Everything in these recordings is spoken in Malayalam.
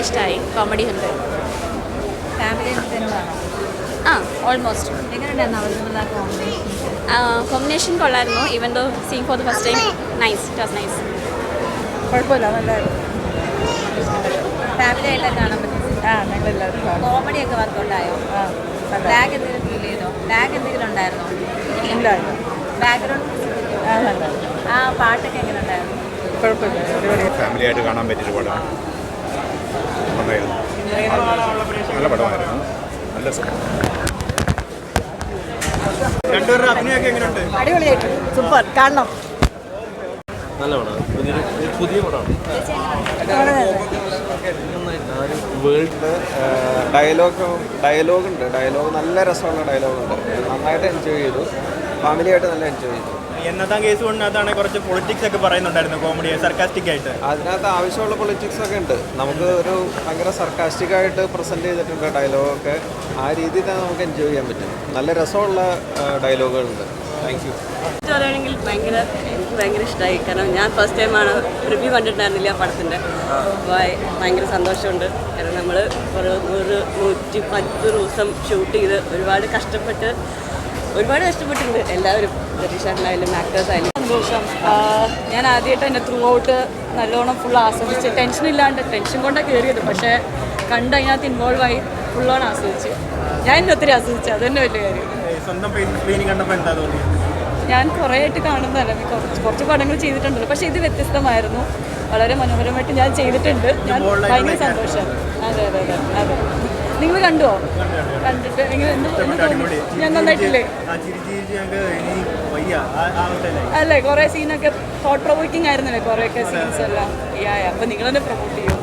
ഇഷ്ടമായി. കോമഡി ഉണ്ട്. ഫാമിലി എൻ്റർടൈനറാണോ? ഓൾമോസ്റ്റ്. എങ്ങനെയുണ്ടായിരുന്നു അവരുടെ കോമ്പിനേഷൻ? കോമ്പിനേഷൻ കൊള്ളായിരുന്നു. Even though seeing for the first time nice. It was nice. കുഴപ്പമില്ല, നല്ലതായിരുന്നു. ഫാമിലി ആയിട്ട് കാണാൻ പറ്റും. ഞങ്ങളെല്ലാവരും കോമഡിയൊക്കെ വർക്കൗട്ടായോ? ലാഗ് എന്തെങ്കിലും ഫീൽ ചെയ്തോ? ലാഗ് എന്തെങ്കിലും ഉണ്ടായിരുന്നോ? ഇല്ല. ബാക്ക്ഗ്രൗണ്ട് ആ പാട്ടൊക്കെ എങ്ങനെ ഉണ്ടായിരുന്നു? കുഴപ്പമില്ല. ഫാമിലി ആയിട്ട് കാണാൻ പറ്റിയൊരു പടമാണ്. നന്നായിരുന്നു. നല്ല പടമായിരുന്നു. നല്ല രണ്ടുപേരുടെ അഭിനയമൊക്കെ എങ്ങനെയുണ്ട്? അടിപൊളിയായിട്ട് സൂപ്പർ. കാണണം. നല്ല പടമാണ്. പുതിയ പടമാണ്. വേൾഡ് ഡയലോഗുണ്ട്. ഡയലോഗ് നല്ല രസമുള്ള ഡയലോഗുണ്ട്. നന്നായിട്ട് എൻജോയ് ചെയ്തു. ഫാമിലിയായിട്ട് നല്ല എൻജോയ് ചെയ്തു. എന്നതാ കേസ് കൊണ്ടതാണ് കുറച്ച് പൊളിറ്റിക്സ് ഒക്കെ പറയുന്നുണ്ടായിരുന്നു, കോമഡി സർക്കാസ്റ്റിക് ആയിട്ട്. അതിനകത്ത് ആവശ്യമുള്ള പൊളിറ്റിക്സ് ഒക്കെ ഉണ്ട്. നമുക്ക് ഒരു ഭയങ്കര സർക്കാസ്റ്റിക് ആയിട്ട് പ്രസൻറ്റ് ചെയ്തിട്ടുണ്ട് ഡയലോഗൊക്കെ. ആ രീതിയിൽ തന്നെ നമുക്ക് എൻജോയ് ചെയ്യാൻ പറ്റും. നല്ല രസമുള്ള ഡയലോഗുകളുണ്ട്. Thank you. പറയുകയാണെങ്കിൽ എനിക്ക് ഭയങ്കര ഇഷ്ടമായി. കാരണം ഞാൻ ഫസ്റ്റ് ടൈമാണ് റിവ്യൂ കണ്ടിട്ടുണ്ടായിരുന്നില്ല ആ പടത്തിൻ്റെ. അപ്പോൾ ഭയങ്കര സന്തോഷമുണ്ട്. കാരണം നമ്മൾ ഒരു 110 ദിവസം ഷൂട്ട് ചെയ്ത് ഒരുപാട് കഷ്ടപ്പെട്ടിട്ടുണ്ട് എല്ലാവരും. രതീഷാട്ടിലായാലും ആക്ടേഴ്സായാലും സന്തോഷം. ഞാൻ ആദ്യമായിട്ട് എൻ്റെ ത്രൂ ഔട്ട് നല്ലോണം ഫുൾ ആസ്വദിച്ച് ടെൻഷൻ കൊണ്ടാണ് കയറിയത്. പക്ഷേ കണ്ട് അതിനകത്ത് ഇൻവോൾവ് ആയി ഫുള്ളോണം ആസ്വദിച്ച്. ഞാൻ എന്നെ ഒത്തിരി ആസ്വദിച്ചു. അത് തന്നെ വലിയ കാര്യം. സ്വന്തം സ്ക്രീനിൽ കണ്ടപ്പോൾ എന്താ തോന്നിയത്? ഞാൻ കുറേ ആയിട്ട് കാണുന്നതല്ല, കുറച്ച് പടങ്ങൾ ചെയ്തിട്ടുണ്ടല്ലോ. പക്ഷേ ഇത് വ്യത്യസ്തമായിരുന്നു. വളരെ മനോഹരമായിട്ട് ഞാൻ ചെയ്തിട്ടുണ്ട്. ഞാൻ ഭയങ്കര സന്തോഷം. അതെ. നിങ്ങൾ കണ്ടുവോ? കണ്ടിട്ട് ഞാൻ നന്നായിട്ടില്ലേ? അല്ലേ, കുറേ സീനൊക്കെ തോട്ട് പ്രൊവോക്കിംഗ് ആയിരുന്നല്ലേ കുറേയൊക്കെ സീൻസ് എല്ലാം. അപ്പം നിങ്ങൾ തന്നെ പ്രൊമോട്ട് ചെയ്യും.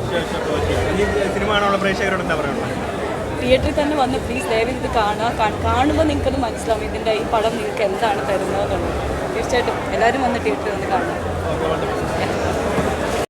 തിയേറ്ററിൽ തന്നെ വന്ന് പ്ലീസ് ദയവ് ഇത് കാണുമ്പോൾ നിങ്ങൾക്കത് മനസ്സിലാവും ഇതിൻ്റെ ഈ പടം നിങ്ങൾക്ക് എന്താണ് തരുന്നതെന്നുള്ളത്. തീർച്ചയായിട്ടും എല്ലാവരും വന്ന് തിയേറ്ററിൽ വന്ന് കാണണം.